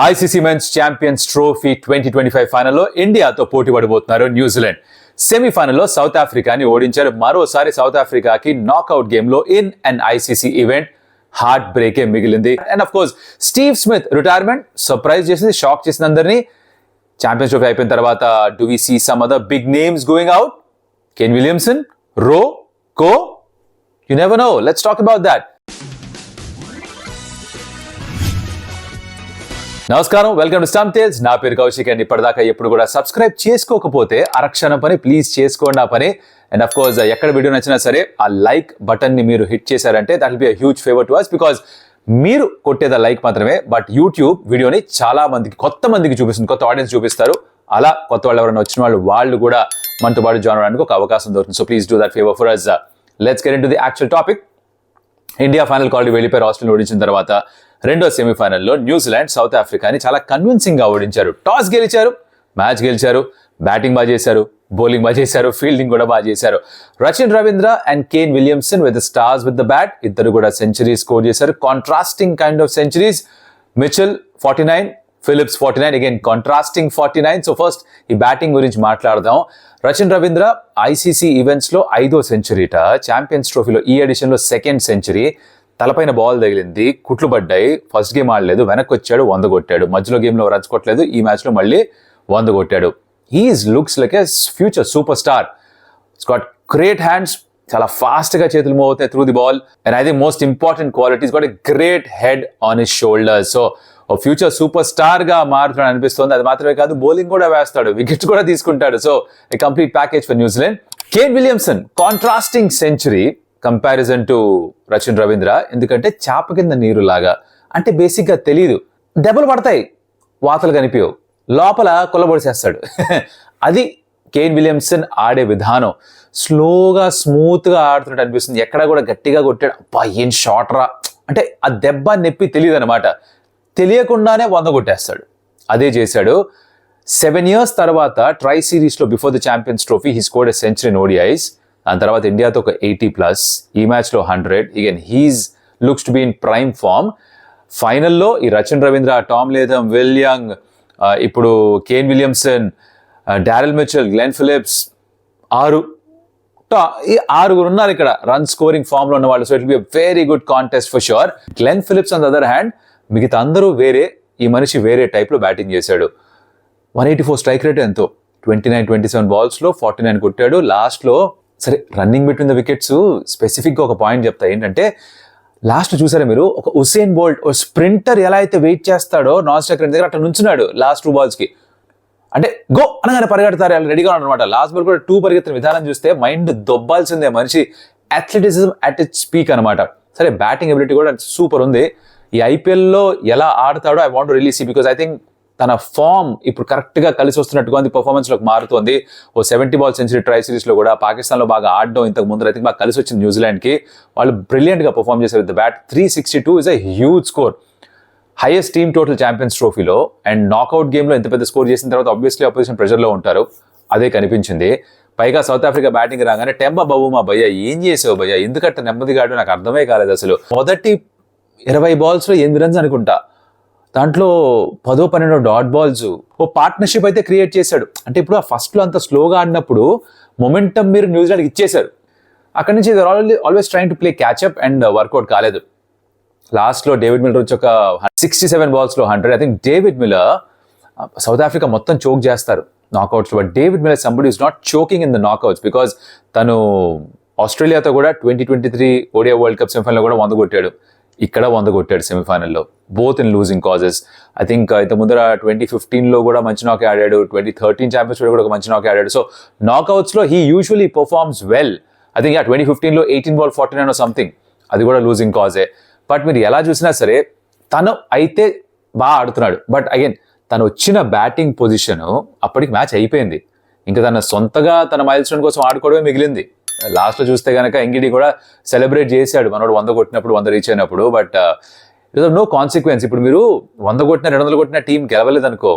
ICC Men's Champions Trophy 2025 ఫైనల్లో ఇండియాతో పోటీ పడబోతున్నారు New Zealand. సెమీఫైనల్లో సౌత్ ఆఫ్రికాని ఓడించారు. మరోసారి సౌత్ ఆఫ్రికాకి నాకౌట్ గేమ్లో in and ICC event heart బ్రేకే మిగిలింది. And of course Steve Smith retirement surprise చేసింది, షాక్ చేసింది అందరినీ. ఛాంపియన్స్ ట్రోఫీ అయిపోయిన తర్వాత do we see some other big names going out? Kane Williamson, Ro, Ko, you never know. Let's talk about that. నమస్కారం, welcome to Stump Tales. నా పేరు Kaushik and ఇప్పటిదాకా ఎప్పుడు కూడా సబ్స్క్రైబ్ చేసుకోకపోతే అరక్షణ పని ప్లీజ్ చేసుకోండి ఆ పని. అండ్ అఫ్ కోర్స్ ఎక్కడ వీడియో నచ్చినా సరే ఆ లైక్ బటన్ ని మీరు హిట్ చేశారంటే that will be a huge favour to us, because మీరు కొట్టేది లైక్ మాత్రమే, బట్ యూట్యూబ్ వీడియోని చాలా మందికి, కొత్త మందికి చూపిస్తుంది, కొత్త ఆడియన్స్ చూపిస్తారు. అలా కొత్త వాళ్ళు ఎవరైనా వచ్చిన వాళ్ళు కూడా మనతో పాటు జాయిన్ అవడానికి ఒక అవకాశం దొరుకుతుంది. So please do that favour for us. Let's get into the actual topic. India final quality వెళ్ళిపోయి ఆస్ట్రేలియా ఓడించిన తర్వాత రెండో సెమీఫైనల్లో న్యూజిలాండ్ సౌత్ ఆఫ్రికాని చాలా కన్విన్సింగ్ గా ఓడించారు. టాస్ గెలిచారు, మ్యాచ్ గెలిచారు, బ్యాటింగ్ బాగా చేశారు, బౌలింగ్ బాగా చేశారు, ఫీల్డింగ్ కూడా బాగా చేశారు. Rachin Ravindra and Kane Williamson with stars with the bat, ఇద్దరు కూడా సెంచరీ స్కోర్ చేశారు. Contrasting kind of centuries. Mitchell 49, Phillips 49, again contrasting 49. So first ఈ బ్యాటింగ్ గురించి మాట్లాడదాం. రచిన్ రవీంద్ర ICC ఈవెంట్స్ లో 5వ సెంచరీట, ఛాంపియన్స్ ట్రోఫీలో ఈ ఎడిషన్ లో 2nd సెంచరీ. తలపైన బాల్ తగిలింది, కుట్లు పడ్డాయి. ఫస్ట్ గేమ్ ఆడలేదు, వెనక్కి వచ్చాడు, 100 కొట్టాడు. మధ్యలో గేమ్లో రన్స్ కొట్టలేదు, ఈ మ్యాచ్లో మళ్ళీ 100 కొట్టాడు. He is looks like a future super star. It's got great hands, చాలా ఫాస్ట్గా చేతులు మూవ్ అవుతాయి through the ball. And I think most important qualities got a great head on his shoulders. So ఓ ఫ్యూచర్ సూపర్ స్టార్ గా మారుతాడు అనిపిస్తుంది. అది మాత్రమే కాదు, బౌలింగ్ కూడా వేస్తాడు, వికెట్స్ కూడా తీసుకుంటాడు. So a complete package for New Zealand. Kane Williamson contrasting century comparison to Rachin Ravindra. ఎందుకంటే చాప కింద నీరు లాగా, అంటే బేసిక్గా తెలియదు, దెబ్బలు పడతాయి, వాతలు కనిపించవు, లోపల కొల్లబొడిసేస్తాడు. అది కేన్ విలియమ్సన్ ఆడే విధానం. స్లోగా స్మూత్గా ఆడుతున్నట్టు అనిపిస్తుంది. ఎక్కడ కూడా గట్టిగా కొట్టాడు, అబ్బా ఏం షాట్ రా అంటే ఆ దెబ్బ నొప్పి తెలియదు అనమాట. తెలియకుండానే 100 కొట్టేస్తాడు. అదే చేశాడు. 7 years తర్వాత ట్రై సిరీస్లో before the Champions Trophy he scored a century in ODIs. దాని తర్వాత ఇండియాతో ఒక 80+, ఈ మ్యాచ్లో 100. Again he's looks to be in prime form. ఫైనల్లో ఈ Rachin Ravindra, Tom Latham, Will Young, ఇప్పుడు Kane Williamson, Daryl Mitchell, Glenn Phillips, 6 ఉన్నారు ఇక్కడ రన్ స్కోరింగ్ ఫామ్ లో ఉన్న వాళ్ళు. So it be a very good contest for sure. Glenn Phillips on the other hand, మిగతా అందరూ వేరే, ఈ మనిషి వేరే టైప్ లో బ్యాటింగ్ చేశాడు. 184 స్ట్రైక్ రేట్ ఎంతో, 27 balls లో 49 కొట్టాడు. లాస్ట్లో సరే రన్నింగ్ బిట్వీన్ ద వికెట్స్ స్పెసిఫిక్గా ఒక పాయింట్ చెప్తా. ఏంటంటే లాస్ట్ చూసారా మీరు, ఒక ఉసేన్ బోల్ట్, ఒక స్ప్రింటర్ ఎలా అయితే వెయిట్ చేస్తాడో నాన్ స్ట్రైక్ రేట్ దగ్గర అట్లా నుంచున్నాడు లాస్ట్ 2 balls కి. అంటే గో అనగానే పరిగెడతారు, అలా రెడీగా అనమాట. లాస్ట్ బాల్ కూడా 2 పరిగెత్తిన విధానం చూస్తే మైండ్ దొబ్బాల్సిందే మనిషి. అథ్లెటిసిజం అట్ ఇట్స్ పీక్ అనమాట. సరే బ్యాటింగ్ ఎబిలిటీ కూడా సూపర్ ఉంది. ఈ IPLలో ఎలా ఆడతాడో I want to release, because I think తన ఫామ్ ఇప్పుడు కరెక్ట్గా కలిసి వస్తున్నట్టుగా ఉంది, పర్ఫార్మెన్స్లోకి మారుతోంది. ఓ 70 ball సెంచరీ ట్రై సిరీస్లో కూడా పాకిస్తాన్లో బాగా ఆడడం ఇంతకు ముందు అయితే బాగా కలిసి వచ్చింది న్యూజిలాండ్కి. వాళ్ళు బ్రిలియంట్గా పర్ఫామ్ చేశారు with the bat. 362 is a huge score, highest team total champions ట్రోఫీలో. అండ్ నాకౌట్ గేమ్లో ఇంత పెద్ద స్కోర్ చేసిన తర్వాత ఆబ్వియస్లీ అపోజిషన్ ప్రెషర్లో ఉంటారు, అదే కనిపించింది. పైగా సౌత్ ఆఫ్రికా బ్యాటింగ్ రాగానే టెంబా బాబు మా భయ్య ఏం చేసావు భయ్య, ఎందుకంటే నెమ్మదిగా ఆడు, నాకు అర్థమే కాలేదు అసలు. మొదటి 20 balls లో 8 runs అనుకుంటా, దాంట్లో 10-12 డాట్ బాల్స్. ఓ పార్ట్నర్షిప్ అయితే క్రియేట్ చేశాడు. అంటే ఇప్పుడు ఆ ఫస్ట్లో అంత స్లోగా ఆడినప్పుడు మొమెంటం మీరు న్యూజిలాండ్కి ఇచ్చేశారు. అక్కడి నుంచి always trying to play catch up and work out కాలేదు. లాస్ట్లో డేవిడ్ మిల్లర్ వచ్చి ఒక 67 balls లో 100. I think David Miller South Africa మొత్తం చోక్ చేస్తారు నాకౌట్స్లో, but David Miller somebody is not choking in the knockouts, because తను ఆస్ట్రేలియాతో కూడా 2023 ODI వరల్డ్ కప్ సెమీఫైనల్లో కూడా 100 కొట్టాడు, ఇక్కడ 100 కొట్టాడు సెమీఫైనల్లో, both in losing causes. I think ఇంత ముందర 2015లో కూడా మంచి నాకే ఆడాడు, 2013 ఛాంపియన్స్ కూడా ఒక మంచి నాకే ఆడాడు. సో నాకౌట్స్లో he usually performs well. I think 2015లో 18 ball 49 సంథింగ్, అది కూడా లూజింగ్ కాజే. బట్ మీరు ఎలా చూసినా సరే తను అయితే బాగా ఆడుతున్నాడు. బట్ అగైన్ తను వచ్చిన బ్యాటింగ్ పొజిషన్ అప్పటికి మ్యాచ్ అయిపోయింది, ఇంకా తన సొంతగా తన మైల్ స్టోన్ కోసం ఆడుకోవడమే మిగిలింది. లాస్ట్లో చూస్తే కనుక ఎంగిడి కూడా సెలబ్రేట్ చేశాడు మనోడు 100 కొట్టినప్పుడు, 100 రీచ్ అయినప్పుడు. But it no consequence. ఇప్పుడు మీరు 100 కొట్టినా 200 కొట్టినా టీం గెలవలేదు అనుకో,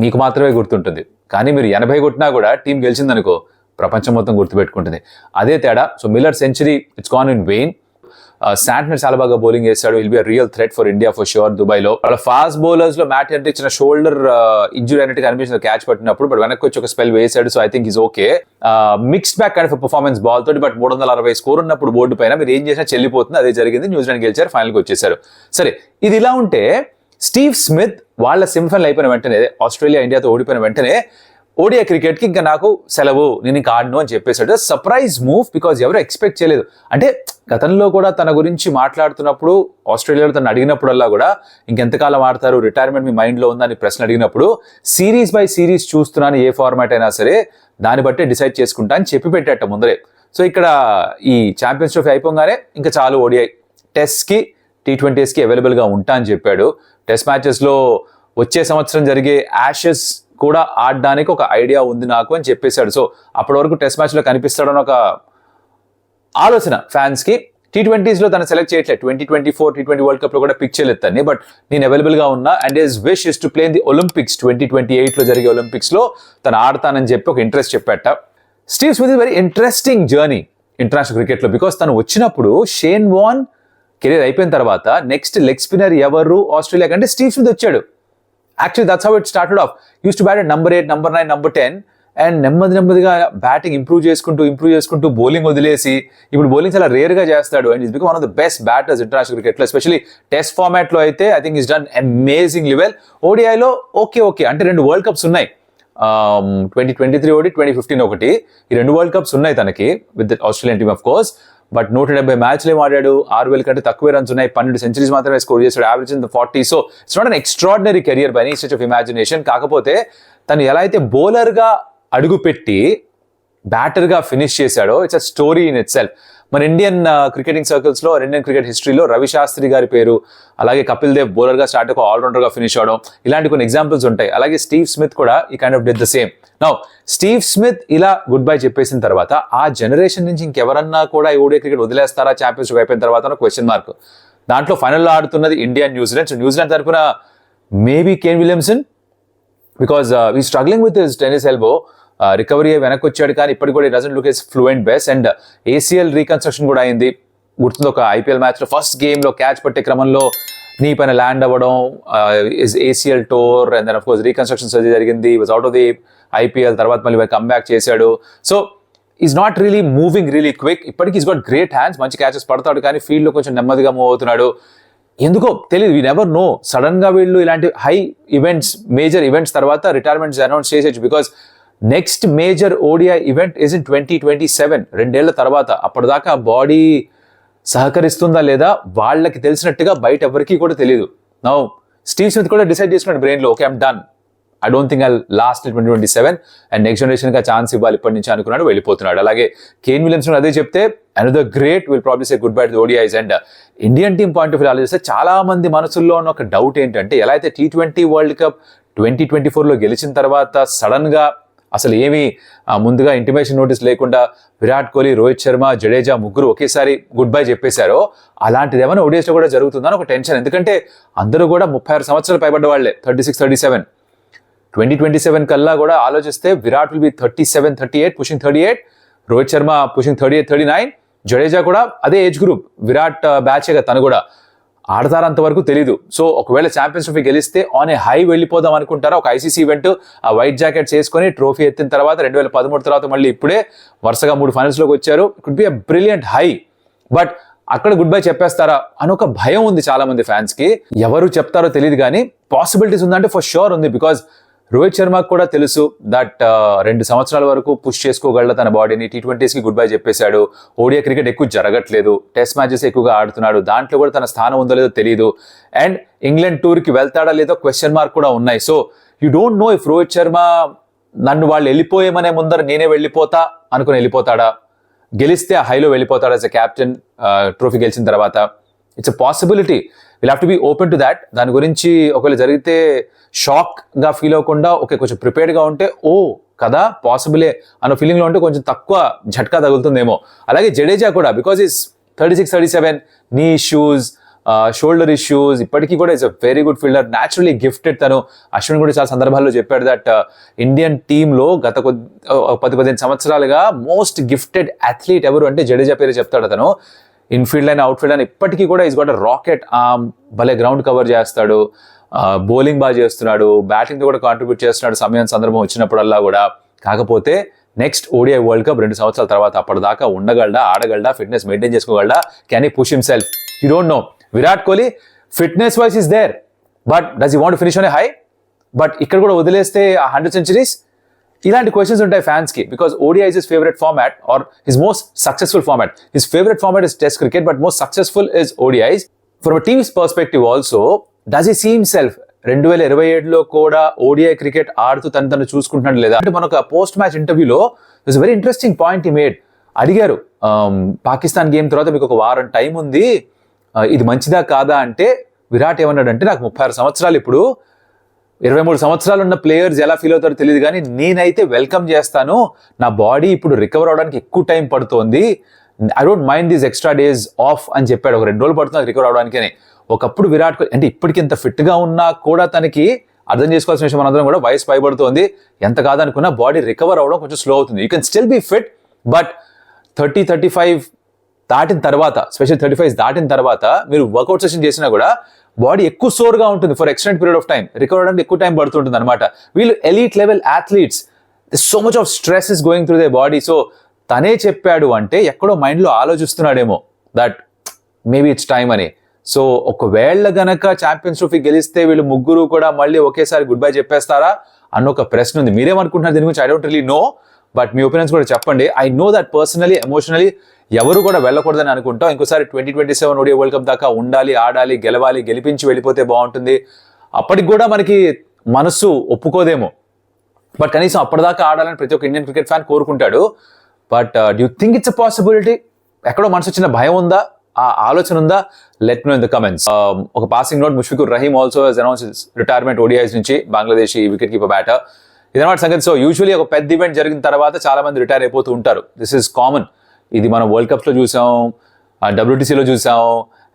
మీకు మాత్రమే గుర్తుంటుంది. కానీ మీరు 80 కొట్టినా కూడా టీం గెలిచిందనుకో, ప్రపంచం మొత్తం గుర్తుపెట్టుకుంటుంది. అదే తేడా. So Miller century it's gone in vein. Santner చాలా బాగా బౌలింగ్ చేశాడు. Will be real threat for India for sure దుబాయ్లో. వాళ్ళ ఫాస్ట్ బౌలర్స్ లో మ్యాట్ హెన్రీ ఇచ్చిన షోల్డర్ ఇంజురీ అనేది కనిపించింది క్యాచ్ పట్టినప్పుడు, బట్ వెనక్కి వచ్చి ఒక స్పెల్ వేసాడు. So I think is okay. Mixed back kind of performance ball తోటి, బట్ 360 స్కోర్ ఉన్నప్పుడు బోర్డు పైన మీరు ఏం చేసినా చెల్లిపోతుంది. అదే జరిగింది. న్యూజిలాండ్ గెలిచారు, ఫైనల్కి వచ్చేసారు. సరే, ఇది ఇలా ఉంటే స్టీవ్ స్మిత్ వాళ్ళ సెమీఫైనల్ అయిపోయిన వెంటనే, ఆస్ట్రేలియా ఇండియాతో ఓడిపోయిన వెంటనే ఓడిఐ క్రికెట్కి ఇంకా నాకు సెలవు, నేను ఇంకా ఆడను అని చెప్పేశాడు. సర్ప్రైజ్ మూవ్, బికాజ్ ఎవరు ఎక్స్పెక్ట్ చేయలేదు. అంటే గతంలో కూడా తన గురించి మాట్లాడుతున్నప్పుడు ఆస్ట్రేలియాలో తను అడిగినప్పుడల్లా కూడా ఇంకెంతకాలం ఆడతారు, రిటైర్మెంట్ మీ మైండ్లో ఉందని ప్రశ్న అడిగినప్పుడు సిరీస్ బై సిరీస్ చూస్తున్నాను, ఏ ఫార్మాట్ అయినా సరే దాన్ని బట్టే డిసైడ్ చేసుకుంటా అని చెప్పి పెట్టేట ముందరే. సో ఇక్కడ ఈ ఛాంపియన్స్ ట్రోఫీ అయిపోగానే ఇంకా చాలు ఓడిఐ టెస్ట్కి T20స్కి అవైలబుల్గా ఉంటా అని చెప్పాడు. టెస్ట్ మ్యాచెస్లో వచ్చే సంవత్సరం జరిగే యాషెస్ కూడా ఆడడానికి ఒక ఐడియా ఉంది నాకు అని చెప్పేశాడు. సో అప్పటి వరకు టెస్ట్ మ్యాచ్లో కనిపిస్తాడని ఒక ఆలోచన ఫ్యాన్స్కి. T20స్లో తను సెలెక్ట్ చేయట్లేదు. 2024 T20 వరల్డ్ కప్లో కూడా పిక్ చేయలేదు తన్ని, బట్ నేను అవైలబుల్గా ఉన్నా and his wish is to play in the Olympics 2028లో జరిగే ఒలింపిక్స్లో తను ఆడతానని చెప్పి ఒక ఇంట్రెస్ట్ చెప్పాట. Steve Smith very interesting journey international క్రికెట్లో, బికాస్ తను వచ్చినప్పుడు షేన్ వార్న్ కెరీర్ అయిపోయిన తర్వాత నెక్స్ట్ లెగ్ స్పిన్నర్ ఎవరు ఆస్ట్రేలియా కంటే స్టీవ్ స్మిత్ వచ్చాడు. Actually that's how it started off. Use to bat number 8, number 9, number 10 and నెమ్మదిగా బ్యాటింగ్ ఇంప్రూవ్ చేసుకుంటూ బౌలింగ్ వదిలేసి ఇప్పుడు బౌలింగ్ చాలా రేర్గా చేస్తాడు. And he's become one of the best batters international క్రికెట్లో, ఎస్పెషల్లీ టెస్ట్ ఫార్మాట్లో అయితే I think he's done amazing level. ఓడిఐలో ఓకే అంటే 2 వరల్డ్ కప్స్ ఉన్నాయి, 2023 ఒకటి, 2015 ఒకటి. ఈ 2 వరల్డ్ కప్స్ ఉన్నాయి తనకి with Australian team of course. But 170 మ్యాచ్లు ఆడాడు, 6,000 కంటే తక్కువ రన్స్ ఉన్నాయి, 12 సెంచరీస్ మాత్రమే స్కోర్ చేశాడు, average in the 40. So it's not an extraordinary career by any stretch of imagination. కాకపోతే తను ఎలా అయితే బౌలర్గా అడుగుపెట్టి బ్యాటర్గా ఫినిష్ చేశాడో it's a story in it self. మన ఇండియన్ క్రికెటింగ్ సర్కిల్స్లో, ఇండియన్ క్రికెట్ హిస్టరీలో రవి శాస్త్రి గారి పేరు, అలాగే కపిల్ దేవ్ బౌలర్గా స్టార్ట్ ఒక ఆల్రౌండర్గా ఫినిష్ అవడం, ఇలాంటి కొన్ని ఎగ్జాంపుల్స్ ఉంటాయి. అలాగే స్టీవ్ స్మిత్ కూడా ఈ kind of did the same. Now Steve Smith ఇలా గుడ్ బై చెప్పేసిన తర్వాత ఆ జనరేషన్ నుంచి ఇంకెవరన్నా కూడా ఓడిఐ క్రికెట్ వదిలేస్తారా ఛాంపియన్స్ ట్రోఫీ అయిపోయిన తర్వాత క్వశ్చన్ మార్క్. దాంట్లో ఫైనల్లో ఆడుతున్నది ఇండియా న్యూజిలాండ్. సో న్యూజిలాండ్ తరఫున maybe Kane Williamson, because we struggling with his tennis elbow. Recovery వెనక్కి వచ్చాడు కానీ ఇప్పటికి కూడా doesn't look as fluent best. And ACL reconstruction కూడా అయింది. గుర్తుంది ఒక IPL మ్యాచ్లో ఫస్ట్ గేమ్లో క్యాచ్ పట్టే క్రమంలో నీ పైన ల్యాండ్ అవ్వడం, ACL tore and then of course reconstruction surgery జరిగింది. Was out of the IPL. తర్వాత మళ్ళీ కమ్బ్యాక్ చేశాడు. So is not really moving really quick. ఇప్పటికీ ఈజ్ గాట్ గ్రేట్ హ్యాండ్స్, మంచి క్యాచెస్ పడతాడు కానీ ఫీల్డ్లో కొంచెం నెమ్మదిగా మూవ్ అవుతున్నాడు. ఎందుకో తెలియదు, వీ నెవర్ నో. సడన్గా వీళ్ళు ఇలాంటి హై ఈవెంట్స్, మేజర్ ఈవెంట్స్ తర్వాత రిటైర్మెంట్స్ అనౌన్స్ చేసేయచ్చు. Because next major ODI event is in 2027, 2 ఏళ్ల తర్వాత. అప్పటిదాకా బాడీ సహకరిస్తుందా లేదా వాళ్ళకి తెలిసినట్టుగా బయట ఎవరికి కూడా తెలియదు. నౌ స్టీవ్ స్మిత్ కూడా డిసైడ్ చేసుకున్నాడు బ్రెయిన్లో, okay I'm done, I don't think I last 2027 and next జనరేషన్గా ఛాన్స్ ఇవ్వాలి ఇప్పటి నుంచి అనుకున్నాడు, వెళ్ళిపోతున్నాడు. అలాగే కేన్ విలియమ్సన్ అదే చెప్తే another great will probably say good bye to ODIs. And Indian team point of view ఆలోచిస్తే చాలా మంది మనసుల్లో ఉన్న ఒక డౌట్ ఏంటంటే, ఎలా అయితే T20 వరల్డ్ కప్ 2024లో గెలిచిన తర్వాత సడన్గా అసలు ఏమీ ముందుగా ఇంటిమేషన్ నోటీస్ లేకుండా విరాట్ కోహ్లీ, రోహిత్ శర్మ, జడేజా ముగ్గురు ఒకేసారి గుడ్ బై చెప్పేశారో, అలాంటిది ఏమైనా ODIsలో కూడా జరుగుతుందని ఒక టెన్షన్. ఎందుకంటే అందరూ కూడా 36 సంవత్సరాలు పైబడ్డ వాళ్ళే, 36, 37. 2027 కల్లా కూడా ఆలోచిస్తే Virat will be 37, 38, pushing 38, Rohit Sharma pushing 38, 39, Jadeja కూడా అదే ఏజ్ గ్రూప్, విరాట్ బ్యాచేగా తను కూడా. ఆడతారంతవరకు తెలీదు. సో ఒకవేళ ఛాంపియన్స్ ట్రోఫీ గెలిస్తే ఆన్ ఏ హై వెళ్ళిపోదాం అనుకుంటారా, ఒక ICC ఈవెంట్ ఆ వైట్ జాకెట్స్ వేసుకొని ట్రోఫీ ఎత్తిన తర్వాత 2013 తర్వాత మళ్ళీ ఇప్పుడే వరుసగా 3 ఫైనల్స్లోకి వచ్చారు. It could be a brilliant high. But అక్కడ గుడ్ బై చెప్పేస్తారా అని ఒక భయం ఉంది చాలా మంది ఫ్యాన్స్కి. ఎవరు చెప్తారో తెలియదు కానీ పాసిబిలిటీస్ ఉందంటే ఫర్ షూర్ ఉంది. బికాజ్ రోహిత్ శర్మకు కూడా తెలుసు దట్ 2 సంవత్సరాల వరకు పుష్ చేసుకోగలడు తన బాడీని. T20స్కి గుడ్ బై చెప్పేశాడు. ODI క్రికెట్ ఎక్కువ జరగట్లేదు, టెస్ట్ మ్యాచెస్ ఎక్కువగా ఆడుతున్నాడు, దాంట్లో కూడా తన స్థానం ఉందో లేదో తెలియదు. అండ్ ఇంగ్లాండ్ టూర్కి వెళ్తాడా లేదో క్వశ్చన్ మార్క్ కూడా ఉన్నాయి. So you don't no if Rohit Sharma నన్ను వాళ్ళు వెళ్ళిపోయేమనే ముందర నేనే వెళ్ళిపోతా అనుకుని వెళ్ళిపోతాడా, గెలిస్తే ఆ హైలో వెళ్ళిపోతాడా యాజ్ ఎ క్యాప్టెన్ ట్రోఫీ గెలిచిన తర్వాత. It's a possibility, will have to be open to that. దాని గురించి ఒకవేళ జరిగితే షాక్గా ఫీల్ అవ్వకుండా ఓకే కొంచెం ప్రిపేర్డ్గా ఉంటే ఓ కదా పాసిబులే అన్న ఫీలింగ్లో ఉంటే కొంచెం తక్కువ ఝట్కా తగులుతుందేమో. అలాగే జడేజా కూడా బికాజ్ ఈస్ 36, 37, నీ ఇష్యూస్, షోల్డర్ ఇష్యూస్, ఇప్పటికీ కూడా is a very good fielder, naturally gifted. తను అశ్విన్ కూడా చాలా సందర్భాల్లో చెప్పాడు దట్ ఇండియన్ టీంలో గత 10-15 సంవత్సరాలుగా మోస్ట్ గిఫ్టెడ్ అథ్లీట్ ఎవరు అంటే జడేజా పేరు చెప్తాడు అతను. ఇన్ఫీల్డ్ అయినా అవుట్ఫీల్డ్ అయినా ఇప్పటికీ కూడా is got a rocket arm, భలే గ్రౌండ్ కవర్ చేస్తాడు, బౌలింగ్ బాగా చేస్తున్నాడు, బ్యాటింగ్తో కూడా కాంట్రిబ్యూట్ చేస్తున్నాడు సమయం సందర్భం వచ్చినప్పుడల్లా కూడా. కాకపోతే నెక్స్ట్ ఓడిఐ వరల్డ్ కప్ 2 సంవత్సరాల తర్వాత అప్పటిదాకా ఉండగలడా, ఆడగలడా, ఫిట్నెస్ మెయింటైన్ చేసుకోగలడా, can he push himself, you don't know. Virat Kohli fitness wise is there, but does he want finish on a high? But ఇక్కడ కూడా వదిలేస్తే 100 సెంచరీస్? ఇలాంటి క్వశ్చన్స్ ఉంటాయి ఫ్యాన్స్ కి, because ODI is his favourite format or his most successful format. His favourite format is test cricket, but most successful is ODIs. From a teams perspective also, does he see himself 2027లో కూడా ODI cricket ఆడుతూ తను చూసుకుంటున్నాడు లేదా అంటే మనకు post match ఇంటర్వ్యూలో it's very interesting point he made. అడిగారు పాకిస్తాన్ గేమ్ తర్వాత మీకు ఒక వారం టైం ఉంది, ఇది మంచిదా కాదా అంటే విరాట్ ఏమన్నాడంటే, నాకు 36 సంవత్సరాలు, ఇప్పుడు 23 సంవత్సరాలు ఉన్న ప్లేయర్స్ ఎలా ఫీల్ అవుతారో తెలియదు, కానీ నేనైతే వెల్కమ్ చేస్తాను, నా బాడీ ఇప్పుడు రికవర్ అవడానికి ఎక్కువ టైం పడుతోంది, I don't mind these extra days of అని చెప్పాడు. ఒక 2 రోజులు పడుతుంది రికవర్ అవడానికి. ఒకప్పుడు విరాట్ కోహ్లీ అంటే ఇప్పటికి ఇంత ఫిట్గా ఉన్నా కూడా తనకి అర్థం చేసుకోవాల్సిన విషయం మనందరం కూడా, వయసు పైబడుతోంది, ఎంత కాదనుకున్నా బాడీ రికవర్ అవ్వడం కొంచెం స్లో అవుతుంది. You can still be fit, but 30-35 దాటిన తర్వాత, స్పెషల్ 35 దాటిన తర్వాత మీరు వర్కౌట్ సెషన్ చేసినా కూడా బాడీ ఎక్కువ సోర్గా ఉంటుంది for extend period of time, recover అవడానికి ఎక్కువ టైం పడుతుంటుంది అనమాట. వీళ్ళు elite level athletes, so much of stress is going through they body. So తనే చెప్పాడు అంటే ఎక్కడో మైండ్లో ఆలోచిస్తున్నాడేమో దట్ మేబీ ఇట్స్ టైమ్ అని. సో ఒకవేళ గనక ఛాంపియన్స్ ట్రోఫీ గెలిస్తే వీళ్ళు ముగ్గురు కూడా మళ్ళీ ఒకేసారి గుడ్ బై చెప్పేస్తారా అన్న ఒక ప్రశ్న ఉంది. మీరేమనుకుంటున్నారు దీని గురించి? I don't really know, but మీ ఒపీనియన్స్ కూడా చెప్పండి. I know that personally, emotionally ఎవరు కూడా వెళ్ళకూడదని అనుకుంటాం. ఇంకోసారి 2027 ఓడిఐ వరల్డ్ కప్ దాకా ఉండాలి, ఆడాలి, గెలవాలి, గెలిపించి వెళ్ళిపోతే బాగుంటుంది. అప్పటికి కూడా మనకి మనస్సు ఒప్పుకోదేమో, బట్ కనీసం అప్పటిదాకా ఆడాలని ప్రతి ఒక్క ఇండియన్ క్రికెట్ ఫ్యాన్ కోరుకుంటాడు. But do you think it's a possibility? ఎక్కడో మనసు వచ్చిన భయం ఉందా, ఆ ఆలోచన ఉందా? Let me know in the comments. ఒక passing note, Mushfiqur Rahim also has announced retirement ODIs నుంచి, బంగ్లాదేశీ వికెట్ కీపర్ బ్యాటర్. ఇదన్నమాట సంగతి. సో యూజువల్లీ ఒక పెద్ద ఈవెంట్ జరిగిన తర్వాత చాలా మంది రిటైర్ అయిపోతూ ఉంటారు. This is common. ఇది మనం వరల్డ్ కప్స్ లో చూసాం, WTCలో చూసాం,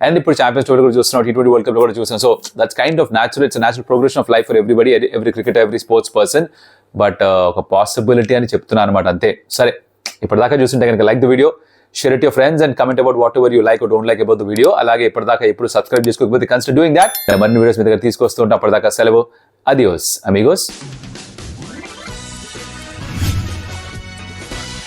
అండ్ ఇప్పుడు ఛాంపియన్స్ ట్రోఫీ కూడా చూస్తున్నాం, T20 వరల్డ్ కప్ లో కూడా చూసాం. So that's kind of natural, it's natural progression of life for everybody, every cricket, every sports person. But ఒక పాసిబిలిటీ అని చెప్తున్నాను అనమాట, అంతే. సరే, ఇప్పటిదాకా చూస్తుంటే కనుక like the video, share it your friends and comment about what ever you like or don't like about the video. అలాగే ఇప్పటిదాకా ఎప్పుడు సబ్స్క్రైబ్ చేసుకోకపోతే కన్సిడర్ డూయింగ్ దాట్. మరిన్ని వీడియోస్ మీ దగ్గర తీసుకొస్తూ ఉంటాం. అప్పటిదాకా సెలవు. Adios Amigos.